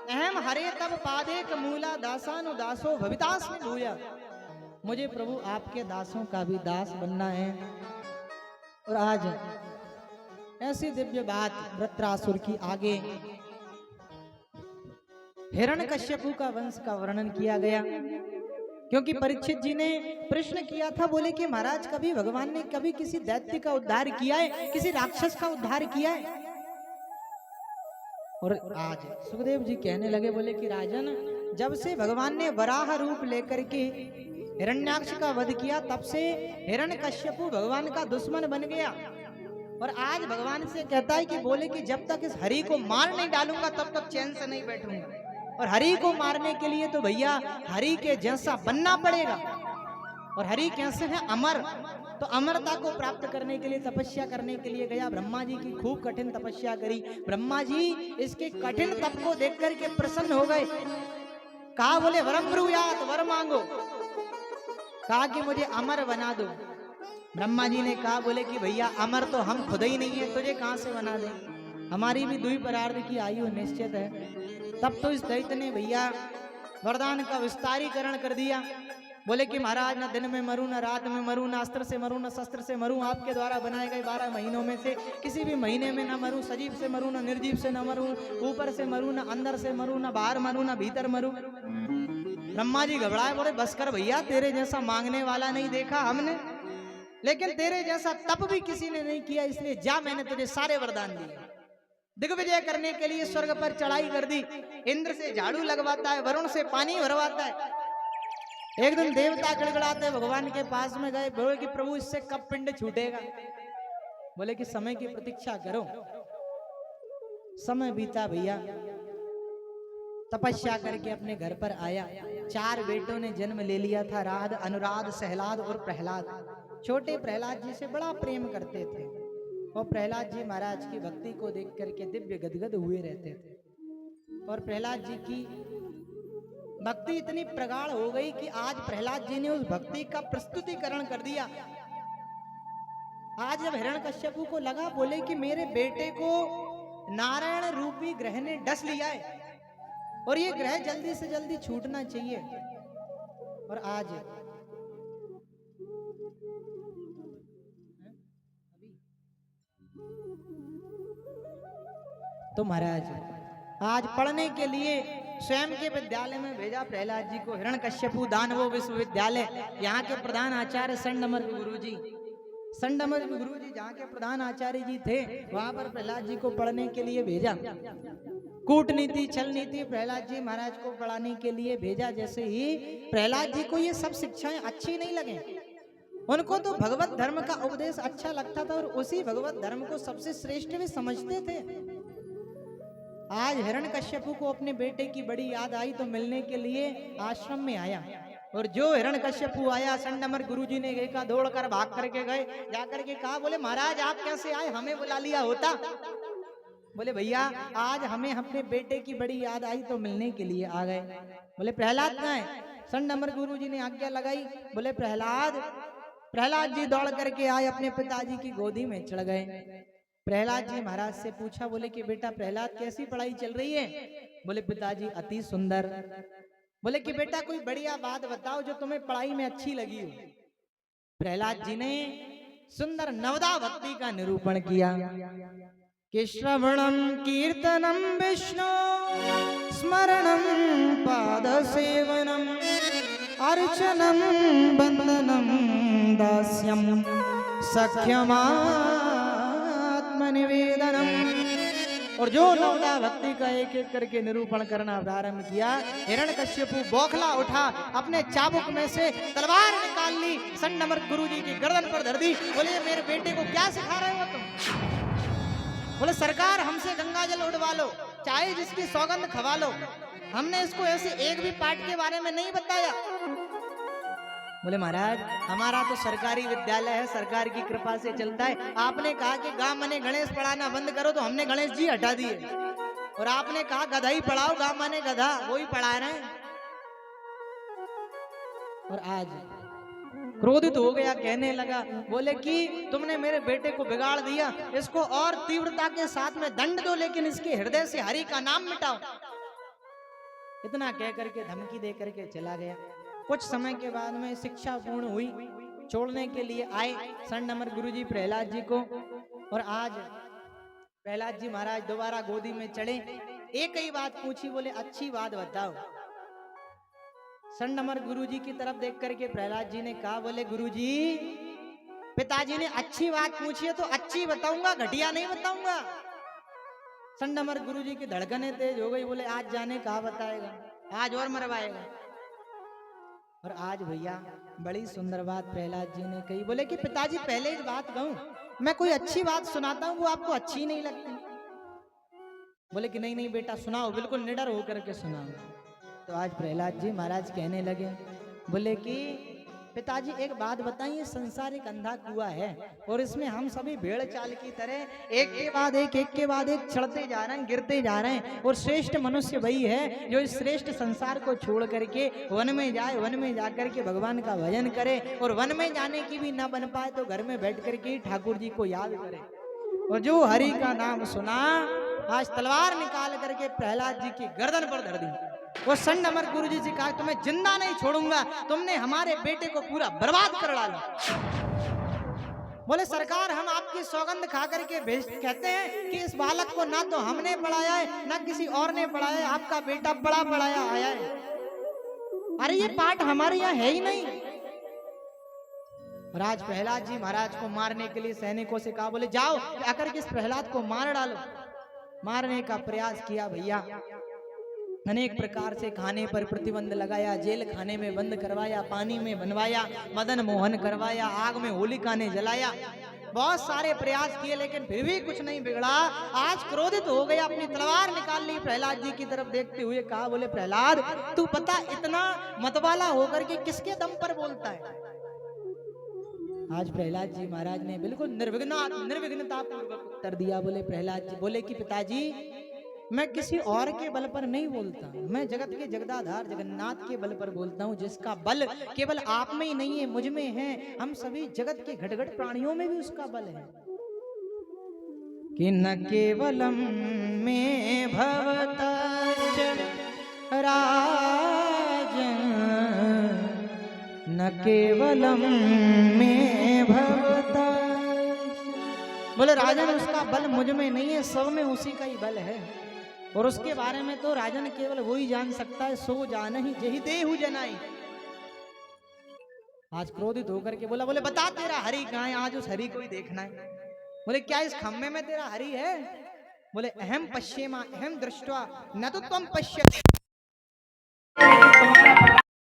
अहम हरे तब पादेक मूला दासानु दासो भवितास में भूया। मुझे प्रभु आपके दासों का भी दास बनना है। और आज ऐसी दिव्य बात वृत्रासुर की आगे हिरण्यकश्यपु का वंश का वर्णन किया गया, क्योंकि परीक्षित जी ने प्रश्न किया था, बोले कि महाराज कभी भगवान ने कभी किसी दैत्य का उद्धार किया है, किसी राक्षस का उद्धार किया है? और आज सुखदेव जी कहने लगे, बोले कि राजन, जब से भगवान ने वराह रूप लेकर के हिरण्याक्ष का वध किया, तब से हिरण्यकश्यपु भगवान का दुश्मन बन गया। और आज भगवान से कहता है कि बोले कि जब तक इस हरि को मार नहीं डालूंगा तब तक चैन से नहीं बैठूंगा। और हरि को मारने के लिए तो भैया हरि के जैसा बनना पड़ेगा। और हरि कैसे है? अमर। तो अमरता को प्राप्त करने के लिए तपस्या करने के लिए गया। ब्रह्मा जी की खूब कठिन तपस्या करी। ब्रह्मा जी इसके कठिन तप को देख करके प्रसन्न हो गए। कहा, बोले वरम ब्रूयात, वर मांगो। कहा कि मुझे अमर बना दो। ब्रह्मा जी ने कहा, बोले कि भैया अमर तो हम खुद ही नहीं है, तुझे कहां से बना दे? हमारी भी दुई परार्ध की आयु निश्चित है। तब तो इस दैत्य ने भैया वरदान का विस्तारीकरण कर दिया। बोले कि महाराज, न दिन में मरूं, न रात में मरूं, न अस्त्र से मरूं, न शस्त्र से मरूं, आपके द्वारा बनाए गए 12 महीनों में से किसी भी महीने में न मरूं, सजीव से मरूं, न निर्जीव से न मरूं, ऊपर से मरूं, न अंदर से मरूं, न बाहर मरूं, न भीतर मरूं। ब्रह्मा जी घबराए, बोले बस कर भैया, तेरे जैसा मांगने वाला नहीं देखा हमने, लेकिन तेरे जैसा तप भी किसी ने नहीं किया, इसलिए जा, मैंने तुझे सारे वरदान दिए। दिग्विजय करने के लिए स्वर्ग पर चढ़ाई कर दी। इंद्र से झाड़ू लगवाता है, वरुण से पानी भरवाता है। एक दिन देवता गड़गड़ाते भगवान के पास में गए, बोले कि प्रभु इससे कब पिंड छूटेगा? बोले कि समय की प्रतीक्षा करो। समय बीता भैया, तपस्या करके अपने घर पर आया। 4 बेटों ने जन्म ले लिया था, राध, अनुराध, सहलाद और प्रहलाद। छोटे प्रहलाद जी से बड़ा प्रेम करते थे और प्रहलाद जी महाराज की भक्ति को देख करके दिव्य गदगद हुए रहते थे। और प्रहलाद जी की भक्ति इतनी प्रगाढ़ हो गई कि आज प्रहलाद जी ने उस भक्ति का प्रस्तुतिकरण कर दिया। आज जब हिरण्यकश्यपु को लगा, बोले कि मेरे बेटे को नारायण रूपी ग्रह ने डस लिया है और ये ग्रह जल्दी से जल्दी छूटना चाहिए। और आज तो महाराज आज पढ़ने के लिए स्वयं के विद्यालय में भेजा प्रहलाद जी को। हिरण्यकश्यपु दानवो विश्वविद्यालय, यहाँ के प्रधान आचार्य संडमर्क गुरु जी, संडमर्क गुरु जी जहाँ के प्रधान आचार्य जी थे, वहां पर प्रहलाद जी को पढ़ने के लिए भेजा। कूटनीति, छल नीति प्रहलाद जी महाराज को पढ़ाने के लिए भेजा। जैसे ही प्रहलाद जी को ये सब शिक्षाएं अच्छी नहीं लगे, उनको तो भगवत धर्म का उपदेश अच्छा लगता था और उसी भगवत धर्म को सबसे श्रेष्ठ भी समझते थे। आज हिरण्यकश्यपु को अपने बेटे की बड़ी याद आई तो मिलने के लिए आश्रम में आया। और जो हिरण्यकश्यपु आया, संडमर्क गुरुजी ने देखा, दौड़कर भाग करके गए, जाकर के कहा, बोले महाराज आप कैसे आए, हमें बुला लिया होता। बोले भैया आज हमें अपने बेटे की बड़ी याद आई तो मिलने के लिए आ गए। बोले प्रहलाद कहाँ है? संडमर्क गुरुजी ने आज्ञा लगाई। बोले प्रहलाद जी दौड़ करके आए, अपने पिताजी की गोदी में चढ़ गए। प्रहलाद जी महाराज से पूछा, बोले कि बेटा प्रहलाद कैसी पढ़ाई चल रही है? बोले पिताजी अति सुंदर। बोले कि बेटा कोई बढ़िया बात बताओ जो तुम्हें पढ़ाई में अच्छी लगी हो। प्रहलाद जी ने सुंदर नवदा भक्ति का निरूपण किया कि श्रवणम कीर्तनम विष्णु स्मरणम पाद सेवनम अर्चनम बंदनम दास्यम सख्यमा निवेदनम। और जो नवदा भक्ति का एक एक करके निरूपण करना प्रारंभ किया, हिरण्यकश्यपु बौखला उठा, अपने चाबुक में से तलवार निकाल ली, संडमर्क गुरुजी की गर्दन पर धर दी। बोले मेरे बेटे को क्या सिखा रहे हो तुम? बोले सरकार हमसे गंगा जल उड़वा लो, चाहे जिसकी सौगंध खवा लो, हमने इसको ऐसे एक भी पाठ के बारे में नहीं बताया। बोले महाराज हमारा तो सरकारी विद्यालय है, सरकार की कृपा से चलता है। आपने कहा कि गांव मने गणेश पढ़ाना बंद करो तो हमने गणेश जी हटा दिए, और आपने कहा गधा ही पढ़ाओ, गांव मने गधा, वो ही पढ़ा रहे हैं। और आज क्रोधित हो गया, कहने लगा, बोले कि तुमने मेरे बेटे को बिगाड़ दिया, इसको और तीव्रता के साथ में दंड दो, लेकिन इसके हृदय से हरि का नाम मिटाओ। इतना कह करके धमकी दे करके चला गया। कुछ समय के बाद में शिक्षा पूर्ण हुई, छोड़ने के लिए आए संडमर गुरुजी प्रहलाद जी को। और आज प्रहलाद जी महाराज दोबारा गोदी में चढ़े, एक ही बात पूछी, बोले अच्छी बात बताओ। संडमर गुरुजी की तरफ देख करके प्रहलाद जी ने कहा, बोले गुरुजी पिताजी ने अच्छी बात पूछी है तो अच्छी बताऊंगा, घटिया नहीं बताऊंगा। संडमर गुरुजी की धड़कनें तेज हो गई, बोले आज जाने कहा बताएगा, आज और मरवाएगा। और आज भैया बड़ी सुंदर बात प्रहलाद जी ने कही, बोले कि पिताजी पहले एक बात कहूं, मैं कोई अच्छी बात सुनाता हूं वो आपको अच्छी नहीं लगती। बोले कि नहीं नहीं बेटा सुनाओ, बिल्कुल निडर होकर के सुनाओ। तो आज प्रहलाद जी महाराज कहने लगे, बोले कि पिताजी एक बात बताइए, संसार एक अंधा कुआं है और इसमें हम सभी भेड़ चाल की तरह एक के बाद एक चढ़ते जा रहे हैं, गिरते जा रहे हैं। और श्रेष्ठ मनुष्य वही है जो इस श्रेष्ठ संसार को छोड़ करके वन में जाए, वन में जा करके भगवान का भजन करे, और वन में जाने की भी ना बन पाए तो घर में बैठ करके ठाकुर जी को याद करे। और जो हरि का नाम सुना, आज तलवार निकाल करके प्रहलाद जी की गर्दन पर धर दी। वो संडमर गुरुजी से कहा, तुम्हें जिंदा नहीं छोड़ूंगा, तुमने हमारे बेटे को पूरा बर्बाद कर डाला। बोले सरकार हम आपकी सौगंध खा करके कहते हैं कि इस बालक को ना तो हमने पढ़ाया है ना किसी और ने पढ़ाया है, आपका बेटा बड़ा पढ़ाया आया है। अरे ये पाठ हमारे यहाँ है ही नहीं। राज प्रहलाद जी महाराज को मारने के लिए सैनिकों से कहा, बोले जाओ आकर के इस प्रहलाद को मार डालो। मारने का प्रयास किया भैया, अनेक प्रकार से खाने पर प्रतिबंध लगाया, जेल खाने में बंद करवाया, पानी में बनवाया, मदन मोहन करवाया, आग में होलिका ने जलाया, बहुत सारे प्रयास किए लेकिन फिर भी कुछ नहीं बिगड़ा। आज क्रोधित हो गया, अपनी तलवार निकाल ली, प्रहलाद जी की तरफ देखते हुए कहा, बोले प्रहलाद तू पता इतना मतवाला होकर के किसके दम पर बोलता है। आज प्रहलाद जी महाराज ने बिल्कुल निर्विघ्नता पूर्वक उत्तर दिया। बोले प्रहलाद जी, बोले कि पिताजी मैं किसी और के बल पर नहीं बोलता, मैं जगत के जगदाधार जगन्नाथ के बल पर बोलता हूँ, जिसका बल केवल आप में ही नहीं है, मुझ में है, हम सभी जगत के घट घट प्राणियों में भी उसका बल है। कि न केवलम में भवतश्च राजन, न केवलम में भवतश्च। बोले राजन उसका बल मुझ में नहीं है, सब में उसी का ही बल है। और उसके बारे में तो राजन केवल वो ही जान सकता है, सो जान ही जही देहु जनाई। आज क्रोधित होकर के बोला, बोले बता तेरा हरि कहाँ है, आज उस हरि को ही देखना है। बोले क्या इस खम्भे में तेरा हरि है। बोले अहम पश्येमा अहम दृष्ट्वा न तो तुम पश्यते